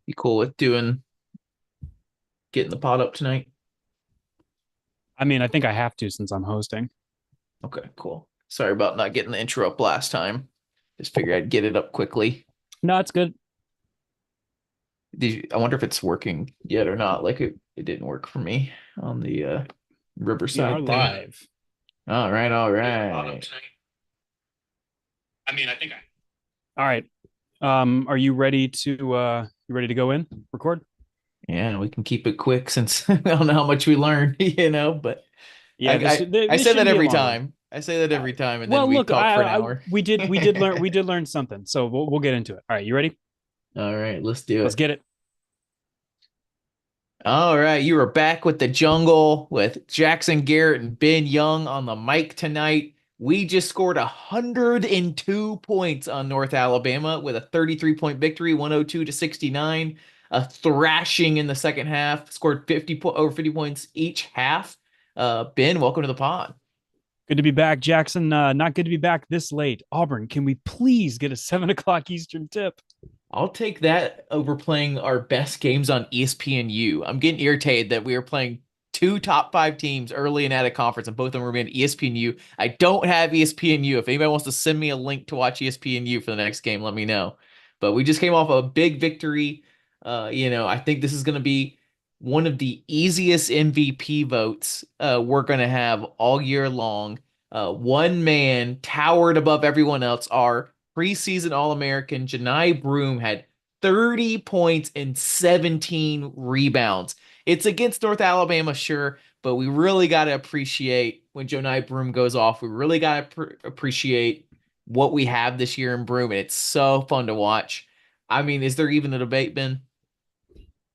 You cool with getting the pot up tonight? I mean, I think I have to since I'm hosting. Okay, cool. Sorry about not getting the intro up last time. Just figured I'd get it up quickly. No, it's good. I wonder if it's working yet or not. Like it didn't work for me on the We are Riverside thing. live. All right, all right. All right. Are you ready to go in? Record? Yeah, we can keep it quick since I don't know how much we learned, but I Yeah, I this say that shouldn't be a every long one. time. I say that Uh, every time, and then well, we look, talk for an I hour. we did learn something. So we'll get into it. All right, you ready? All right, let's do Let's it. get it. All right, you are back with the jungle with Jackson Garrett and Ben Young on the mic tonight. We just scored 102 points on North Alabama with a 33-point victory, 102 to 69. A thrashing in the second half, scored over 50 points each half. Ben, welcome to the pod. Good to be back, Jackson. Not good to be back this late. Auburn, can we please get a 7 o'clock Eastern tip? I'll take that over playing our best games on ESPNU. I'm getting irritated that we are playing two top five teams early and at a conference, and both of them were being ESPNU. I don't have ESPNU. If anybody wants to send me a link to watch ESPNU for the next game, let me know. But we just came off a big victory. I think this is going to be one of the easiest MVP votes we're going to have all year long. One man towered above everyone else. Our preseason All-American Janai Broom had 30 points and 17 rebounds. It's against North Alabama, sure, but we really got to appreciate when Janai Broom goes off. We really got to appreciate what we have this year in Broom, and it's so fun to watch. I mean, is there even a debate, Ben?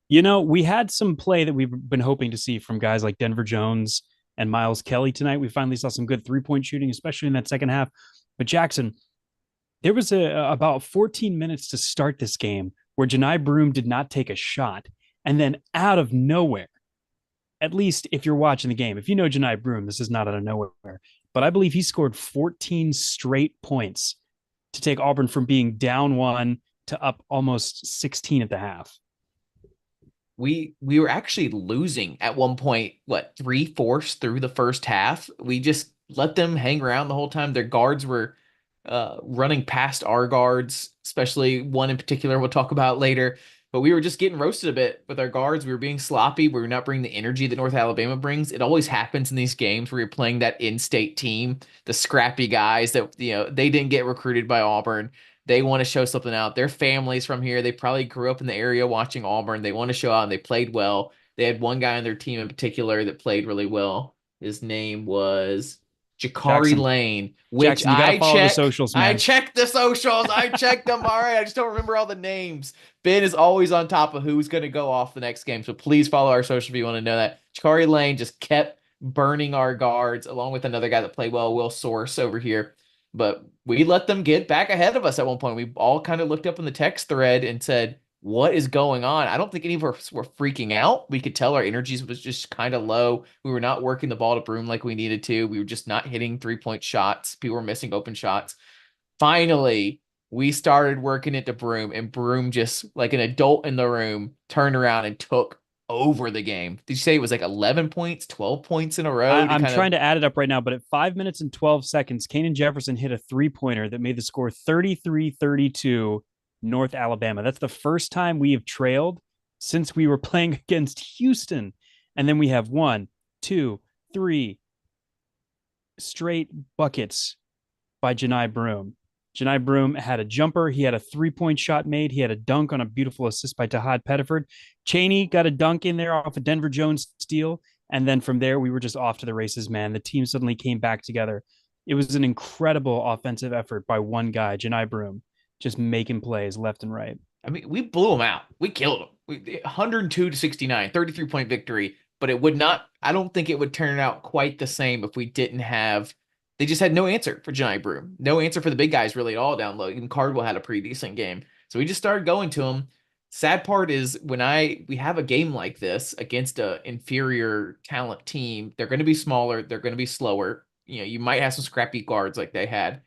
You know, we had some play that we've been hoping to see from guys like Denver Jones and Miles Kelly tonight. We finally saw some good 3 point shooting, especially in that second half. But Jackson, there was about 14 minutes to start this game where Janai Broom did not take a shot. And then out of nowhere, at least if you're watching the game, if you know Janai Broom, this is not out of nowhere. But I believe he scored 14 straight points to take Auburn from being down one to up almost 16 at the half. We were actually losing at one point, what, three-fourths through the first half. We just let them hang around the whole time. Their guards were running past our guards, especially one in particular we'll talk about later. But we were just getting roasted a bit with our guards. We were being sloppy. We were not bringing the energy that North Alabama brings. It always happens in these games where you're playing that in-state team, the scrappy guys that, they didn't get recruited by Auburn. They want to show something out. Their families from here. They probably grew up in the area watching Auburn. They want to show out, and they played well. They had one guy on their team in particular that played really well. His name was Jakari Jackson, Lane, which Jackson, you got to follow the socials, I man. checked the socials. I checked them. All right. I just don't remember all the names. Ben is always on top of who's going to go off the next game. So please follow our social if you want to know that. Jakari Lane just kept burning our guards along with another guy that played well, Will Source over here. But we let them get back ahead of us at one point. We all kind of looked up in the text thread and said, what is going on? I don't think any of us were freaking out. We could tell our energies was just kind of low. We were not working the ball to Broom like we needed to. We were just not hitting 3-point shots. People were missing open shots. Finally, we started working it to Broom, and Broom just like an adult in the room turned around and took over the game. Did you say it was like 11 points, 12 points in a row to I'm kind trying of to add it up right now, but at 5 minutes and 12 seconds, Kanan Jefferson hit a 3 pointer that made the score 33-32 North Alabama. That's the first time we have trailed since we were playing against Houston. And then we have one, two, three straight buckets by Janai Broom. Janai Broom had a jumper. He had a 3 point shot made. He had a dunk on a beautiful assist by Tahad Pettiford. Cheney got a dunk in there off a Denver Jones steal. And then from there, we were just off to the races, man. The team suddenly came back together. It was an incredible offensive effort by one guy, Janai Broom, just making plays left and right. I mean, we blew them out. We killed them. 102 to 69, 33-point victory, but it would not, I don't think it would turn out quite the same if we didn't have, they just had no answer for Johnny Broom. No answer for the big guys really at all down low. Even Cardwell had a pretty decent game. So we just started going to him. Sad part is we have a game like this against a inferior talent team, they're going to be smaller, they're going to be slower. You might have some scrappy guards like they had,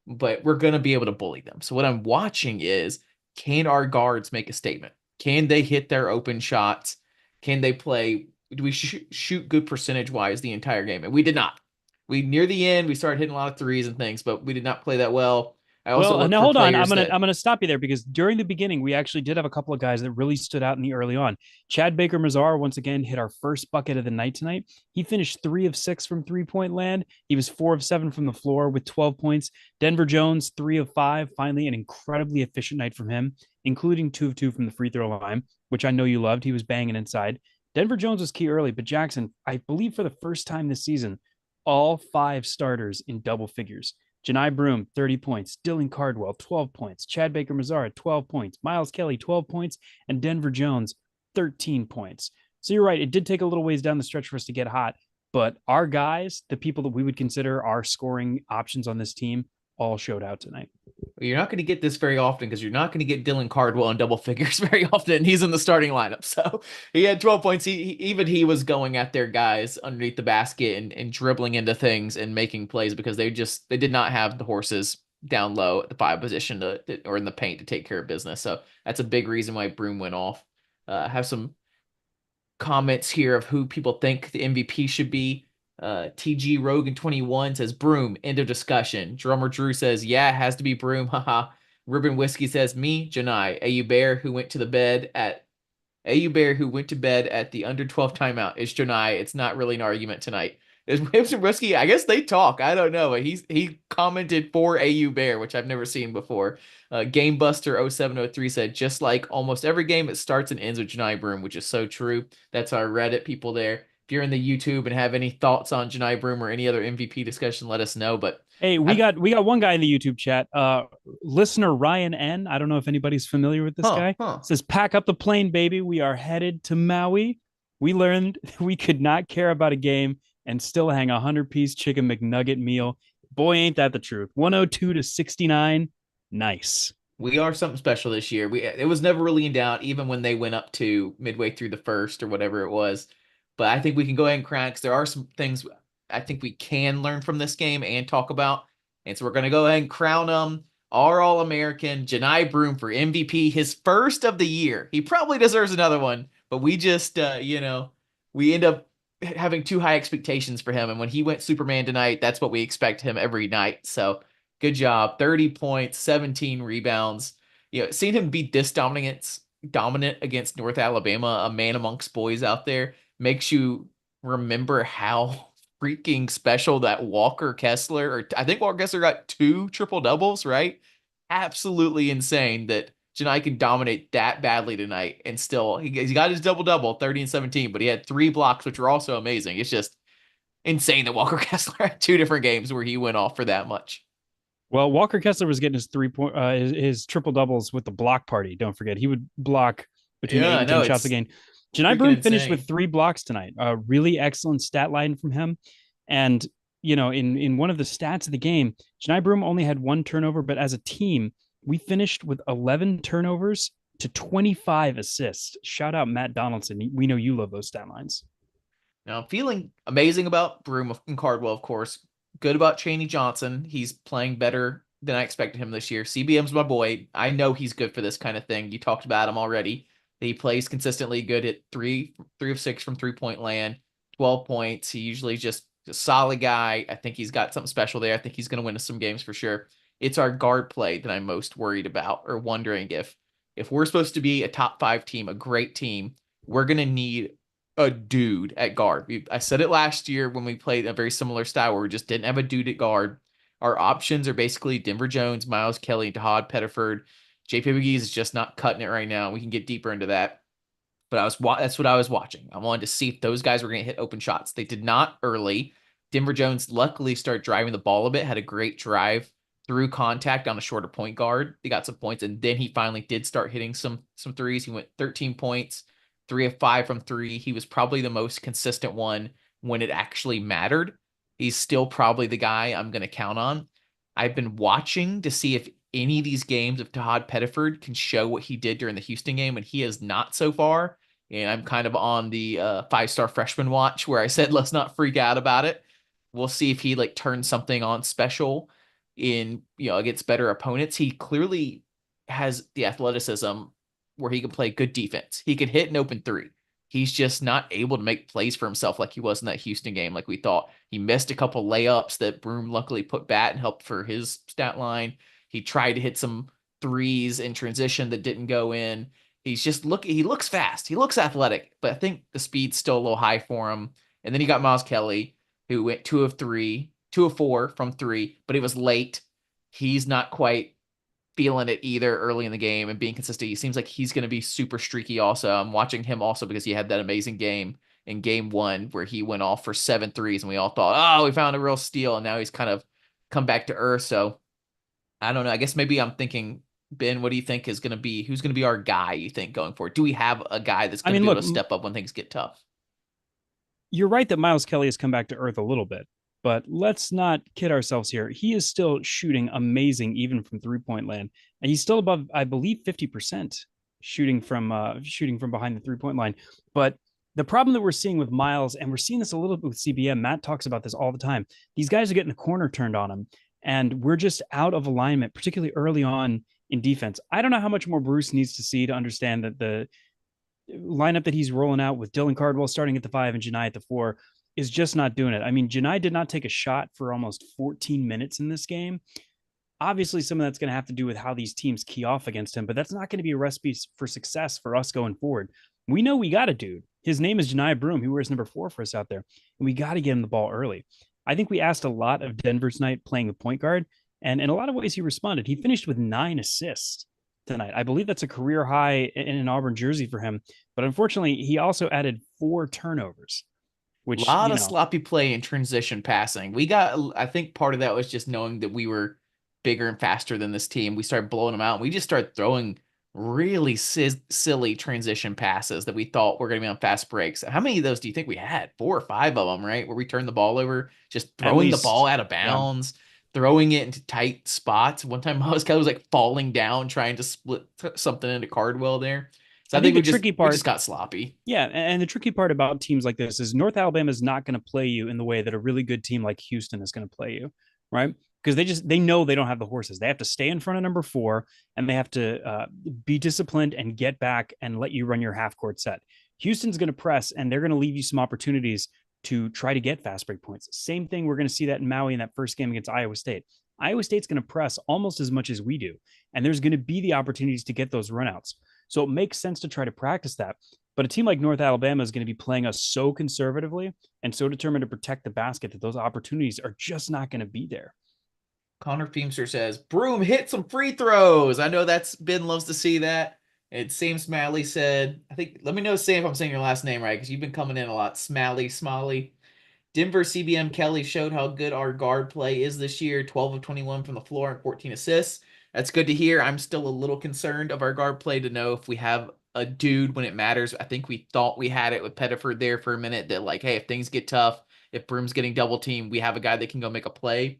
but we're going to be able to bully them. So what I'm watching is, can our guards make a statement? Can they hit their open shots? Can they play? Do we shoot good percentage wise the entire game? And we did not. We near the end we started hitting a lot of threes and things, but we did not play that well. I also Well, look now for hold on. players I'm that gonna stop you there because during the beginning we actually did have a couple of guys that really stood out in the early on. Chad Baker Mazar once again hit our first bucket of the night tonight. He finished 3 of 6 from 3 point land. He was 4 of 7 from the floor with 12 points. Denver Jones 3 of 5. Finally, an incredibly efficient night from him, including 2 of 2 from the free throw line, which I know you loved. He was banging inside. Denver Jones was key early, but Jackson, I believe for the first time this season, all 5 starters in double figures. Janai Broom, 30 points. Dylan Cardwell, 12 points. Chad Baker Mazara, 12 points. Miles Kelly, 12 points. And Denver Jones, 13 points. So you're right. It did take a little ways down the stretch for us to get hot. But our guys, the people that we would consider our scoring options on this team, all showed out tonight. you're not going to get this very often because you're not going to get Dylan Cardwell in double figures very often. He's in the starting lineup. So he had 12 points. Even he was going at their guys underneath the basket and dribbling into things and making plays because they did not have the horses down low at the 5 position or in the paint to take care of business. So that's a big reason why Broom went off. Have some comments here of who people think the MVP should be. TG Rogan 21 says Broom. End of discussion. Drummer Drew says, yeah, it has to be Broom. Haha. Ribbon Whiskey says me, Janai. AU Bear who went to bed at the under 12 timeout is Janai. It's not really an argument tonight. Is Whips and Whiskey? I guess they talk. I don't know. He commented for AU Bear, which I've never seen before. GameBuster0703 said, just like almost every game, it starts and ends with Janai Broom, which is so true. That's our Reddit people there. If you're in the YouTube and have any thoughts on Janai Broom or any other MVP discussion, let us know. But Hey, we I, got we got one guy in the YouTube chat. Listener Ryan N. I don't know if anybody's familiar with this huh, guy. huh. Says, "Pack up the plane, baby. We are headed to Maui. We learned we could not care about a game and still hang a 100-piece chicken McNugget meal. Boy, ain't that the truth. 102 to 69. Nice. We are something special this year. It was never really in doubt, even when they went up to midway through the first or whatever it was. But I think we can go ahead and crown because there are some things I think we can learn from this game and talk about. And so we're going to go ahead and crown our All-American Janai Broom for MVP, his first of the year. He probably deserves another one, but we just we end up having too high expectations for him. And when he went Superman tonight, that's what we expect him every night. So good job. 30 points, 17 rebounds. Seeing him be this dominant against North Alabama, a man amongst boys out there, makes you remember how freaking special that Walker Kessler, or I think Walker Kessler got 2 triple doubles, right? Absolutely insane that Janai can dominate that badly tonight and still he got his double double, 30 and 17, but he had 3 blocks, which were also amazing. It's just insane that Walker Kessler had 2 different games where he went off for that much. Well, Walker Kessler was getting his 3 point, his triple doubles with the block party. Don't forget, he would block between eight Yeah, and no, ten shots a it's game. Janai freaking Broom finished with insane. 3 blocks tonight. A really excellent stat line from him. And in one of the stats of the game, Janai Broom only had 1 turnover, but as a team, we finished with 11 turnovers to 25 assists. Shout out Matt Donaldson. We know you love those stat lines. Now I'm feeling amazing about Broom and Cardwell, of course. Good about Chaney Johnson. He's playing better than I expected him this year. CBM's my boy. I know he's good for this kind of thing. You talked about him already. He plays consistently good at three of 6 from 3 point land, 12 points. He usually just a solid guy. I think he's got something special there. I think he's going to win us some games for sure. It's our guard play that I'm most worried about or wondering if we're supposed to be a top 5 team, a great team, we're going to need a dude at guard. I said it last year when we played a very similar style where we just didn't have a dude at guard. Our options are basically Denver Jones, Miles Kelly, and Tahad Pettiford. JP McGee is just not cutting it right now. We can get deeper into that. But that's what I was watching. I wanted to see if those guys were going to hit open shots. They did not early. Denver Jones luckily started driving the ball a bit, had a great drive through contact on a shorter point guard. They got some points, and then he finally did start hitting some threes. He went 13 points, 3 of 5 from 3. He was probably the most consistent one when it actually mattered. He's still probably the guy I'm going to count on. I've been watching to see if any of these games of Tahad Pettiford can show what he did during the Houston game, and he has not so far. And I'm kind of on the 5-star freshman watch where I said let's not freak out about it. We'll see if he turns something on special in against better opponents. He clearly has the athleticism, where he can play good defense. He could hit an open three. He's just not able to make plays for himself like he was in that Houston game, like we thought. He missed a couple layups that Broom luckily put bat and helped for his stat line. He tried to hit some threes in transition that didn't go in. He looks fast. He looks athletic, but I think the speed's still a little high for him. And then you got Miles Kelly, who went 2 of 3, 2 of 4 from three, but he was late. He's not quite feeling it either early in the game and being consistent. He seems like he's going to be super streaky also. I'm watching him also because he had that amazing game in game one where he went off for 7 threes and we all thought, oh, we found a real steal. And now he's kind of come back to earth. So I don't know. I guess maybe I'm thinking, Ben, what do you think is going to be, who's going to be our guy, you think, going forward? Do we have a guy that's I going to mean, be able look, to step up when things get tough? you're right that Miles Kelly has come back to earth a little bit, but let's not kid ourselves here. He is still shooting amazing even from 3-point land, and he's still above, I believe, 50% shooting from behind the 3-point line. But the problem that we're seeing with Miles, and we're seeing this a little bit with CBM, Matt talks about this all the time. These guys are getting the corner turned on them, and we're just out of alignment, particularly early on in defense. I don't know how much more Bruce needs to see to understand that the lineup that he's rolling out with Dylan Cardwell starting at the 5 and Janai at the 4 is just not doing it. I mean, Janai did not take a shot for almost 14 minutes in this game. Obviously, some of that's going to have to do with how these teams key off against him, but that's not going to be a recipe for success for us going forward. We know we got a dude. His name is Janai Broom. He wears number 4 for us out there, and we got to get him the ball early. I think we asked a lot of Denver tonight playing the point guard, and in a lot of ways he responded. He finished with 9 assists tonight. I believe that's a career high in an Auburn jersey for him. But unfortunately, he also added 4 turnovers, A which, lot of sloppy play and transition passing. I think part of that was just knowing that we were bigger and faster than this team. We started blowing them out. And we just started throwing really silly transition passes that we thought were going to be on fast breaks. How many of those do you think we had? 4 or 5 of them, right? Where we turned the ball over, just at throwing the ball least, out of yeah. bounds, throwing it into tight spots. One time Miles Kelly was like falling down trying to split something into Cardwell there. So I I think think the we just tricky we just part, got sloppy. yeah, and the tricky part about teams like this is North Alabama is not going to play you in the way that a really good team like Houston is going to play you, right? Because they know they don't have the horses. They have to stay in front of number 4, and they have to be disciplined and get back and let you run your half court set. Houston's going to press, and they're going to leave you some opportunities to try to get fast break points. Same thing. We're going to see that in Maui in that first game against Iowa State. Iowa State's going to press almost as much as we do, and there's going to be the opportunities to get those runouts. So it makes sense to try to practice that. But a team like North Alabama is going to be playing us so conservatively and so determined to protect the basket that those opportunities are just not going to be there. Connor Feemster says, Broom hit some free throws. I know that's Ben loves to see that. And Sam Smalley said, I think, let me know, Sam, if I'm saying your last name right, because you've been coming in a lot. Smalley. Denver CBM Kelly showed how good our guard play is this year, 12 of 21 from the floor and 14 assists. That's good to hear. I'm still a little concerned of our guard play to know if we have a dude when it matters. I think we thought we had it with Pettiford there for a minute that like, hey, if things get tough, if Broom's getting double teamed, we have a guy that can go make a play.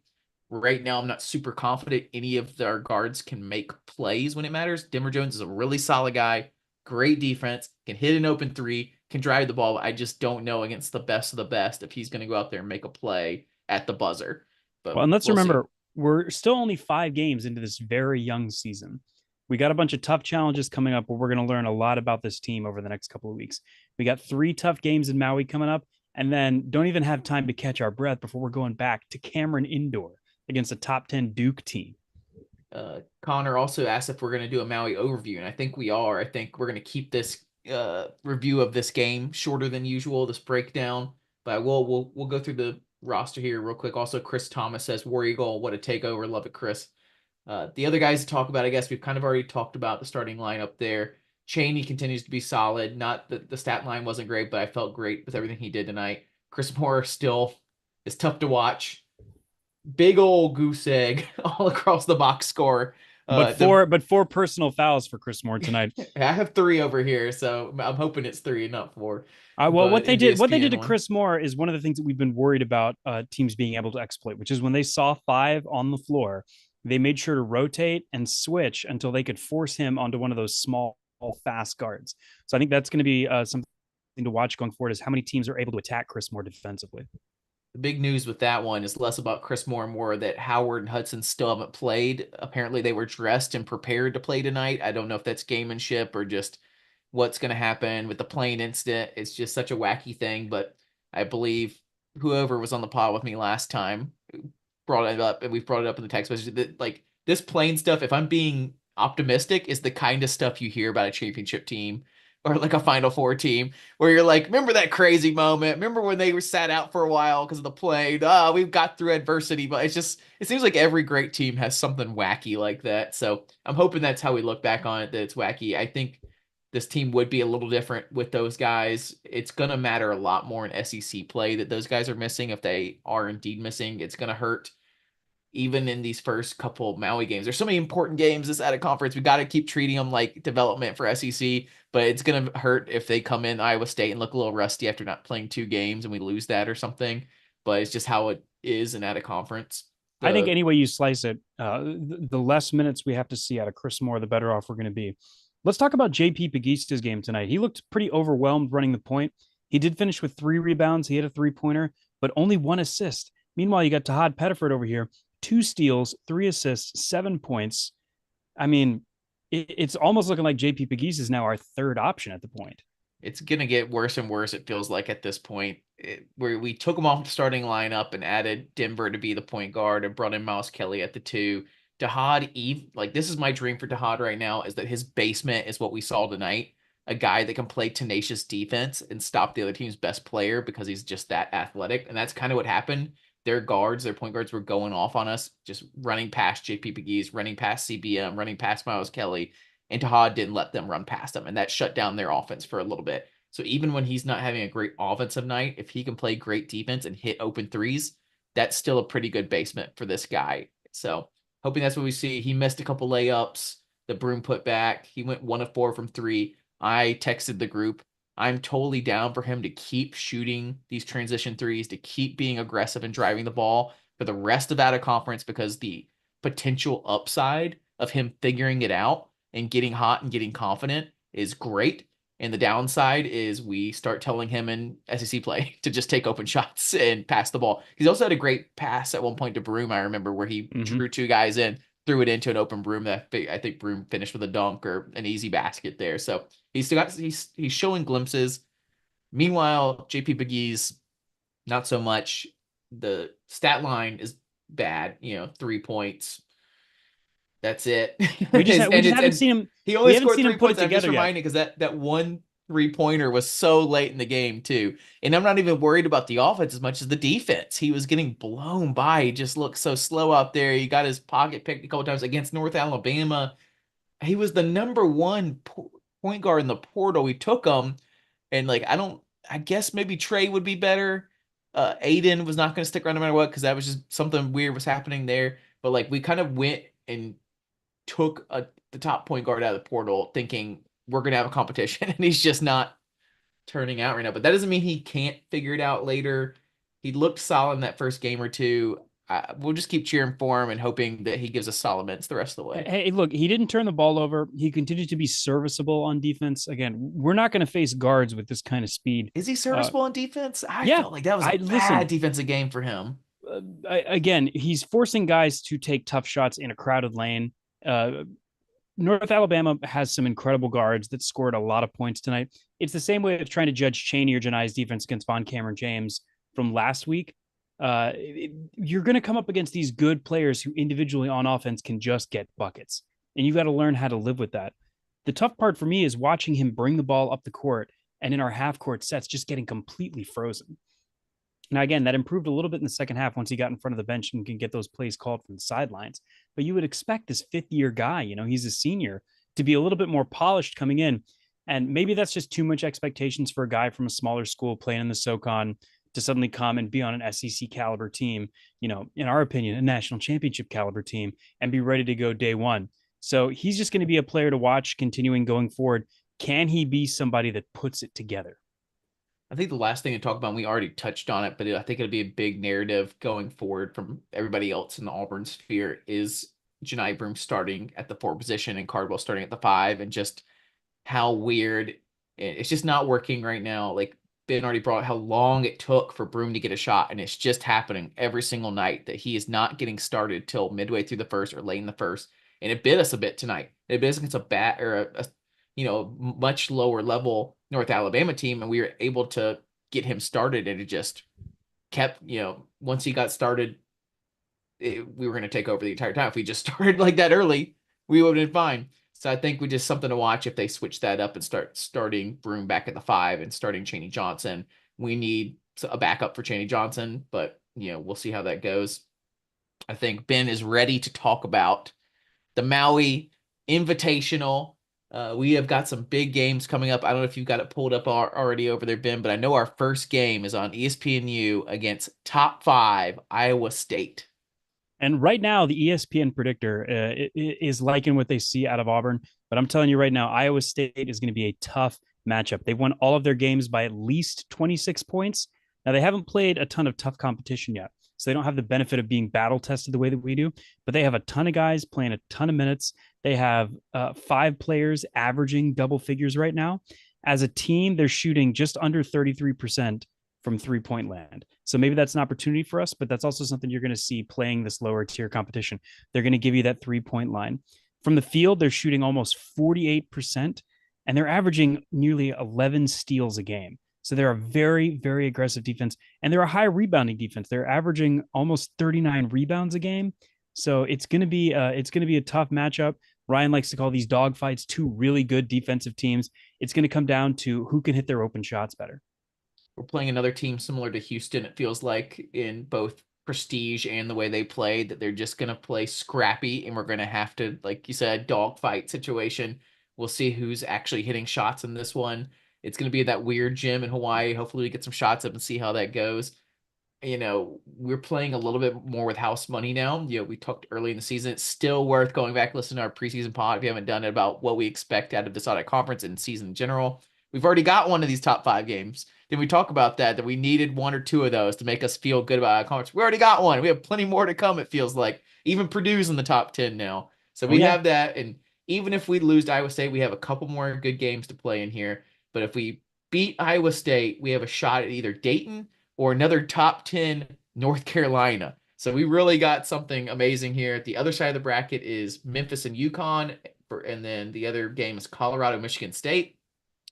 Right now, I'm not super confident any of our guards can make plays when it matters. Denver Jones is a really solid guy, great defense, can hit an open three, can drive the ball. I just don't know against the best of the best if he's going to go out there and make a play at the buzzer. Well, But and let's we'll see. remember, we're still only 5 games into this very young season. We got a bunch of tough challenges coming up where we're going to learn a lot about this team over the next couple of weeks. We got 3 tough games in Maui coming up, and then don't even have time to catch our breath before we're going back to Cameron Indoor against a top 10 Duke team. Connor also asked if we're going to do a Maui overview, and I think we are. I think we're going to keep this review of this game shorter than usual, this breakdown. But we'll go through the roster here real quick. Also, Chris Thomas says War Eagle, what a takeover. Love it, Chris. The other guys to talk about, I guess we've kind of already talked about the starting lineup there. Cheney continues to be solid. Not that the stat line wasn't great, but I felt great with everything he did tonight. Chris Moore still is tough to watch. Big old goose egg all across the box score. But The four personal fouls for Chris Moore tonight. I have 3 over here, so I'm hoping it's 3 and not 4. Well, But in the what they did ESPN to one, Chris Moore is one of the things that we've been worried about teams being able to exploit, which is when they saw 5 on the floor, they made sure to rotate and switch until they could force him onto one of those small, fast guards. So I think that's going to be something to watch going forward is how many teams are able to attack Chris Moore defensively. The big news with that one is less about Chris Moore and more that Howard and Hudson still haven't played. Apparently, they were dressed and prepared to play tonight. I don't know if that's gamemanship or just what's going to happen with the plane incident. It's just such a wacky thing, but I believe whoever was on the pod with me last time brought it up, and we've brought it up in the text message that like this plane stuff, if I'm being optimistic, is the kind of stuff you hear about a championship team or like a Final Four team where you're like, remember that crazy moment? Remember when they were sat out for a while because of the plane? Oh, we've got through adversity, but it seems like every great team has something wacky like that. So I'm hoping that's how we look back on it, that it's wacky. I think this team would be a little different with those guys. It's going to matter a lot more in SEC play that those guys are missing. If they are indeed missing, it's going to hurt even in these first couple Maui games. There's so many important games this out of conference. We got to keep treating them like development for SEC, but it's going to hurt if they come in Iowa State and look a little rusty after not playing 2 games and we lose that or something. But it's just how it is in out of conference. I think The any way you slice it, the less minutes we have to see out of Chris Moore, the better off we're going to be. Let's talk about JP Pagista's game tonight. He looked pretty overwhelmed running the point. He did finish with 3 rebounds. He had a 3-pointer, but only 1 assist. Meanwhile, you got Tahad Pettiford over here, 2 steals, 3 assists, 7 points. I mean, it's almost looking like JP Pagista is now our third option at the point. it's gonna get worse and worse. It feels like at this point, where we took him off the starting lineup and added Denver to be the point guard and brought in Miles Kelly at the 2. Tahad Eve, like this is my dream for Tahad right now, is that his basement is what we saw tonight. A guy that can play tenacious defense and stop the other team's best player because he's just that athletic. And that's kind of what happened. Their guards, their point guards were going off on us, just running past JP Pegues, running past CBM, running past Miles Kelly, and Tahad didn't let them run past them, and that shut down their offense for a little bit. So even when he's not having a great offensive night, if he can play great defense and hit open threes, that's still a pretty good basement for this guy. So hoping that's what we see. He missed a couple layups. The Broom put back. He went 1 of 4 from 3. I texted the group. I'm totally down for him to keep shooting these transition threes, to keep being aggressive and driving the ball for the rest of out of conference because the potential upside of him figuring it out and getting hot and getting confident is great. And the downside is we start telling him in SEC play to just take open shots and pass the ball. He's also had a great pass at one point to Broom, I remember, where he Mm-hmm. drew 2 guys in, threw it into an open Broom that I think Broom finished with a dunk or an easy basket there. So he's showing glimpses. Meanwhile, JP Pegues, not so much. The stat line is bad, 3 points, that's it. We just we just haven't And seen him. he We only haven't scored seen him three put it points. I'm just together yet. reminded because that one 3-pointer was so late in the game too. And I'm not even worried about the offense as much as the defense. He was getting blown by. He just looked so slow out there. He got his pocket picked a couple times against North Alabama. He was the number one point guard in the portal. We took him, and like I guess maybe Trey would be better. Aiden was not going to stick around no matter what because that was just something weird was happening there. But like we kind of went and took the top point guard out of the portal thinking we're going to have a competition and he's just not turning out right now. But that doesn't mean he can't figure it out later. He looked solid in that first game or two. We'll just keep cheering for him and hoping that he gives us solid minutes the rest of the way. Hey, look, he didn't turn the ball over. He continued to be serviceable on defense. Again, we're not going to face guards with this kind of speed. Is he Uh, serviceable on defense? I yeah, felt like that was I a bad listen. defensive game for him. Again, he's forcing guys to take tough shots in a crowded lane. Uh, North Alabama has some incredible guards that scored a lot of points tonight. It's the same way of trying to judge Cheney or Janai's defense against Von Cameron James from last week. You're going to come up against these good players who individually on offense can just get buckets, and you got to learn how to live with that. The tough part for me is watching him bring the ball up the court and in our half court sets just getting completely frozen. Now, again, that improved a little bit in the second half once he got in front of the bench and can get those plays called from the sidelines. But you would expect this fifth-year guy, he's a senior, to be a little bit more polished coming in. And maybe that's just too much expectations for a guy from a smaller school playing in the SoCon to suddenly come and be on an SEC caliber team, in our opinion, a national championship caliber team, and be ready to go day one. So he's just going to be a player to watch continuing going forward. Can he be somebody that puts it together? I think the last thing to talk about, we already touched on it, but I think it'll be a big narrative going forward from everybody else in the Auburn sphere is Janai Broom starting at the 4 position and Cardwell starting at the 5, and just how weird it's just not working right now. Like Ben already brought how long it took for Broom to get a shot, and it's just happening every single night that he is not getting started till midway through the first or late in the first. And it bit us a bit tonight. It bit us against a bat or much lower level North Alabama team, and we were able to get him started, and it just kept, once he got started, we were going to take over the entire time. If we just started like that early, we would have been fine. So I think we just something to watch if they switch that up and starting Broom back at the 5 and starting Chaney Johnson. We need a backup for Chaney Johnson, but we'll see how that goes. I think Ben is ready to talk about the Maui Invitational. We have got some big games coming up. I don't know if you've got it pulled up already over there, Ben, but I know our first game is on ESPNU against top 5 Iowa State. And right now, the ESPN predictor is liking what they see out of Auburn. But I'm telling you right now, Iowa State is going to be a tough matchup. They've won all of their games by at least 26 points. Now, they haven't played a ton of tough competition yet. So they don't have the benefit of being battle tested the way that we do. But they have a ton of guys playing a ton of minutes. They have 5 players averaging double figures right now. As a team, they're shooting just under 33% from 3-point land. So maybe that's an opportunity for us, but that's also something you're going to see playing this lower tier competition. They're going to give you that 3-point line. From the field, they're shooting almost 48%, and they're averaging nearly 11 steals a game. So they're a very, very aggressive defense, and they're a high rebounding defense. They're averaging almost 39 rebounds a game. So it's going to be a tough matchup. Ryan likes to call these dogfights, two really good defensive teams. It's going to come down to who can hit their open shots better. We're playing another team similar to Houston, it feels like, in both prestige and the way they play, that they're just going to play scrappy, and we're going to have to, like you said, dogfight situation. We'll see who's actually hitting shots in this one. It's going to be that weird gym in Hawaii. Hopefully, we get some shots up and see how that goes. We're playing a little bit more with house money now. We talked early in the season. It's still worth going back, listening to our preseason pod if you haven't done it, about what we expect out of this audit conference and season in general. We've already got one of these top 5 games. Did we talk about that we needed 1 or 2 of those to make us feel good about our conference? We already got one. We have plenty more to come, it feels like. Even Purdue's in the top 10 now. So Oh we yeah, have that. And even if we lose to Iowa State, we have a couple more good games to play in here. But if we beat Iowa State, we have a shot at either Dayton or another top 10 North Carolina. So we really got something amazing here. The other side of the bracket is Memphis and UConn, and then the other game is Colorado, Michigan State.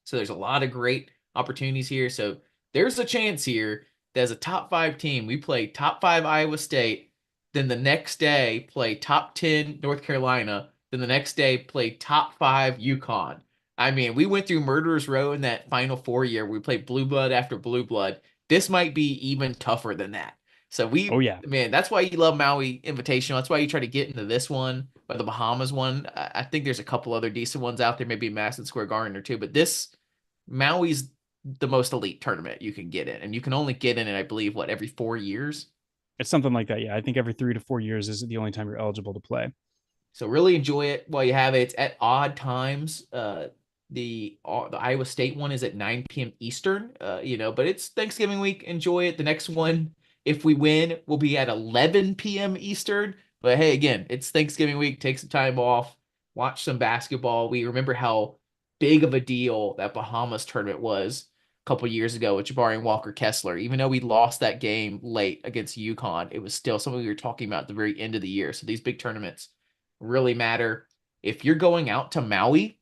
So there's a lot of great opportunities here. So there's a chance here that as a top 5 team, we play top 5 Iowa State, then the next day play top 10 North Carolina, then the next day play top 5 UConn. I mean, we went through Murderers Row in that Final Four year. We played blue blood after blue blood. This might be even tougher than that. So oh yeah. man, that's why you love Maui Invitational. That's why you try to get into this one or the Bahamas one. I think there's a couple other decent ones out there, maybe Madison Square Garden or two, but this Maui's the most elite tournament you can get in, and you can only get in it, I believe, every 4 years. It's something like that. Yeah, I think every 3 to 4 years is the only time you're eligible to play. So really enjoy it while you have it. It's at odd times. The Iowa State one is at 9 p.m. Eastern. But it's Thanksgiving week. Enjoy it. The next one, if we win, will be at 11 p.m. Eastern. But hey, again, it's Thanksgiving week. Take some time off. Watch some basketball. We remember how big of a deal that Bahamas tournament was a couple years ago with Jabari and Walker Kessler. Even though we lost that game late against UConn, it was still something we were talking about at the very end of the year. So these big tournaments really matter. If you're going out to Maui,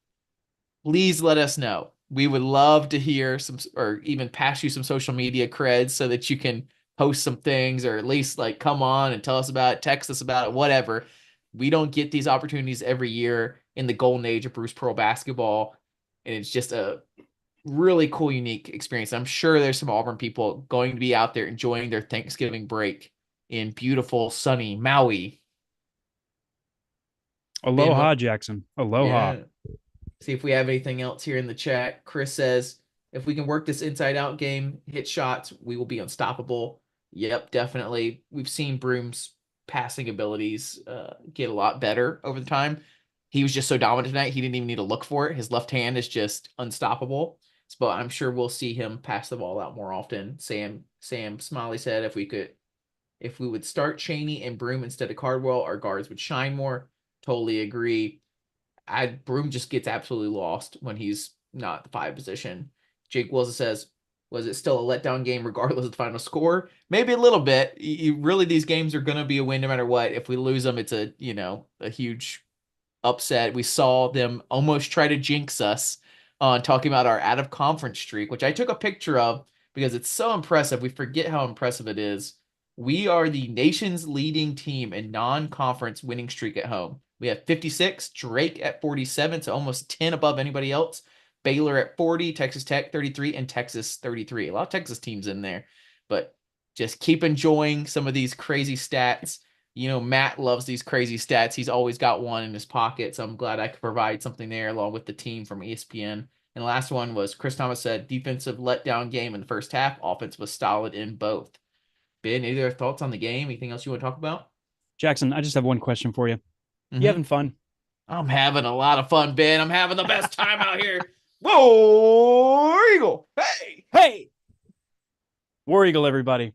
please let us know. We would love to hear some, or even pass you some social media creds so that you can post some things, or at least like come on and tell us about it, text us about it, whatever. We don't get these opportunities every year in the golden age of Bruce Pearl basketball. And it's just a really cool, unique experience. I'm sure there's some Auburn people going to be out there enjoying their Thanksgiving break in beautiful, sunny Maui. Ben, Aloha, Jackson. Aloha. yeah. See if we have anything else here in the chat. Chris says, if we can work this inside out game, hit shots, we will be unstoppable. Yep, definitely. We've seen Broom's passing abilities get a lot better over the time. He was just so dominant tonight, he didn't even need to look for it. His left hand is just unstoppable. But I'm sure we'll see him pass the ball out more often. Sam Smiley said if we would start Chaney and Broom instead of Cardwell, our guards would shine more. Totally agree. Broom just gets absolutely lost when he's not the 5 position. Jake Wilson says, Was it still a letdown game regardless of the final score? Maybe a little bit. Really, these games are going to be a win no matter what. If we lose them, it's a huge upset. We saw them almost try to jinx us on talking about our out of conference streak, which I took a picture of because it's so impressive. We forget how impressive it is. We are the nation's leading team in non-conference winning streak at home. We have 56, Drake at 47, so almost 10 above anybody else. Baylor at 40, Texas Tech 33, and Texas 33. A lot of Texas teams in there, but just keep enjoying some of these crazy stats. Matt loves these crazy stats. He's always got one in his pocket, so I'm glad I could provide something there along with the team from ESPN. And the last one was Chris Thomas said defensive letdown game in the first half. Offense was solid in both. Ben, any other thoughts on the game? Anything else you want to talk about? Jackson, I just have one question for you. You Mm-hmm. having fun? I'm having a lot of fun, Ben. I'm having the best time out here. Whoa, Eagle! Hey, Hey, War Eagle, everybody.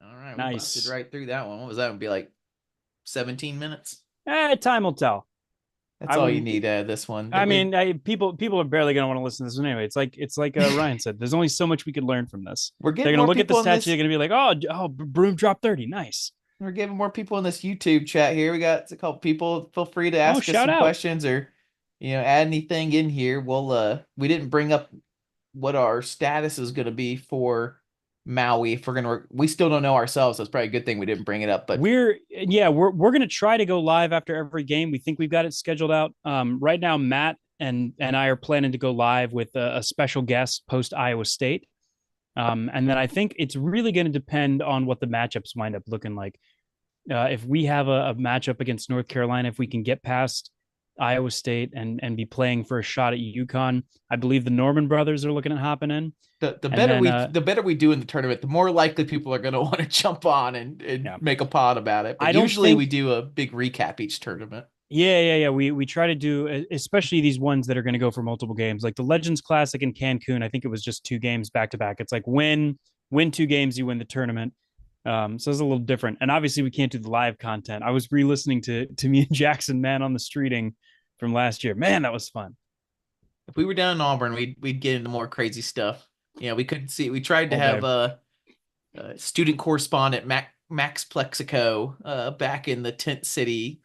all right, we busted Nice. right through that one. What was that? Would be like 17 minutes. Time will tell. That's I all you would. need. This one. I mean, people are barely going to want to listen to this one anyway. It's like Ryan said. There's only so much we could learn from this. We're They're getting going to more look at the people in stats. this. They're going to be like, oh, Broom dropped 30. Nice. We're getting more people in this YouTube chat here. We got a couple people. Feel free to Oh, ask us shout some out. questions or add anything in here. We didn't bring up what our status is going to be for Maui. If we still don't know ourselves. So it's probably a good thing we didn't bring it up. But We're going to try to go live after every game. We think we've got it scheduled out. Right now, Matt and I are planning to go live with a special guest post Iowa State. And then I think it's really going to depend on what the matchups wind up looking like. If we have a matchup against North Carolina, if we can get past Iowa State and be playing for a shot at UConn, I believe the Norman brothers are looking at hopping in. the And better then, the better we do in the tournament, the more likely people are going to want to jump on and yeah, make a pod about it. But I don't usually we think. do a big recap each tournament. Yeah. We try to do, especially these ones that are going to go for multiple games, like the Legends Classic in Cancun. I think it was just 2 games back to back. It's like win 2 games, you win the tournament. So it's a little different. And obviously, we can't do the live content. I was re-listening to me and Jackson Man on the streeting from last year. Man, that was fun. If we were down in Auburn, we'd get into more crazy stuff. We couldn't see. We tried to All have day. student correspondent Max Plexico back in the tent city.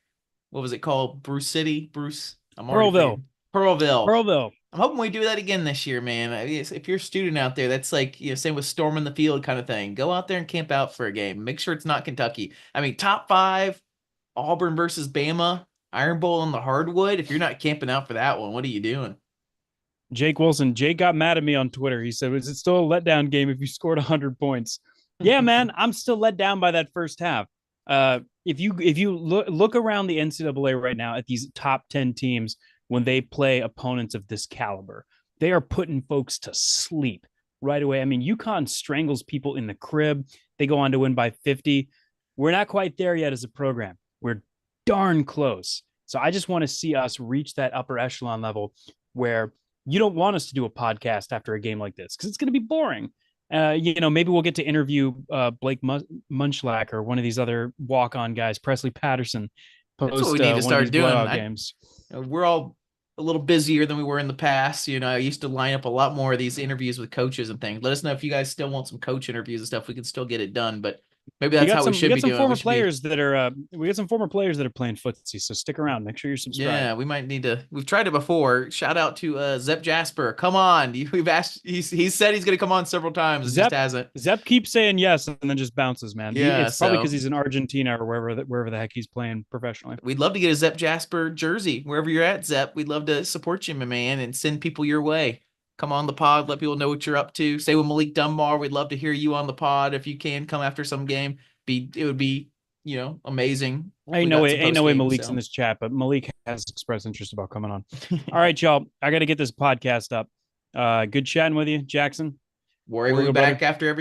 What was it called? Bruce City? Bruce? I'm already Pearlville. forgetting. Pearlville. Pearlville. I'm hoping we do that again this year, man. If you're a student out there, that's like, same with storming the field kind of thing. Go out there and camp out for a game. Make sure it's not Kentucky. I mean, top five, Auburn versus Bama, Iron Bowl on the hardwood. If you're not camping out for that one, what are you doing? Jake Wilson. Jake got mad at me on Twitter. He said, "Was it still a letdown game if you scored 100 points?" Yeah, man, I'm still let down by that first half. If you look around the NCAA right now at these top 10 teams when they play opponents of this caliber, they are putting folks to sleep right away. I mean, UConn strangles people in the crib. They go on to win by 50. We're not quite there yet as a program. We're darn close. So I just want to see us reach that upper echelon level where you don't want us to do a podcast after a game like this because it's going to be boring. Maybe we'll get to interview Blake Munchlack or one of these other walk-on guys, Presley Patterson, That's what we post need to one of start these doing. blowout games. We're all a little busier than we were in the past. I used to line up a lot more of these interviews with coaches and things. Let us know if you guys still want some coach interviews and stuff. We can still get it done, but maybe We that's got how we some we should got be some doing. former players that are we got some former players that are playing footsie, so stick around. Make sure you're subscribed. Yeah, we might need to. We've tried it before. Shout out to Zep Jasper. Come on, we've asked. He's said he's going to come on several times and just Zep hasn't. Zep keeps saying yes and then just bounces, man. Yeah, It's probably so because he's in Argentina or wherever the heck he's playing professionally. we'd love to get a Zep Jasper jersey wherever you're at, Zep. We'd love to support you, my man, and send people your way. Come on the pod, let people know what you're up to. Say with Malik Dunbar, we'd love to hear you on the pod if you can come after some game. It would be amazing. Ain't We no got way, some ain't post no way game, Malik's in so this chat, but Malik has expressed interest about coming on. All right, y'all. I got to get this podcast up. Good chatting with you, Jackson. Warrior will be Warrior brother. back after every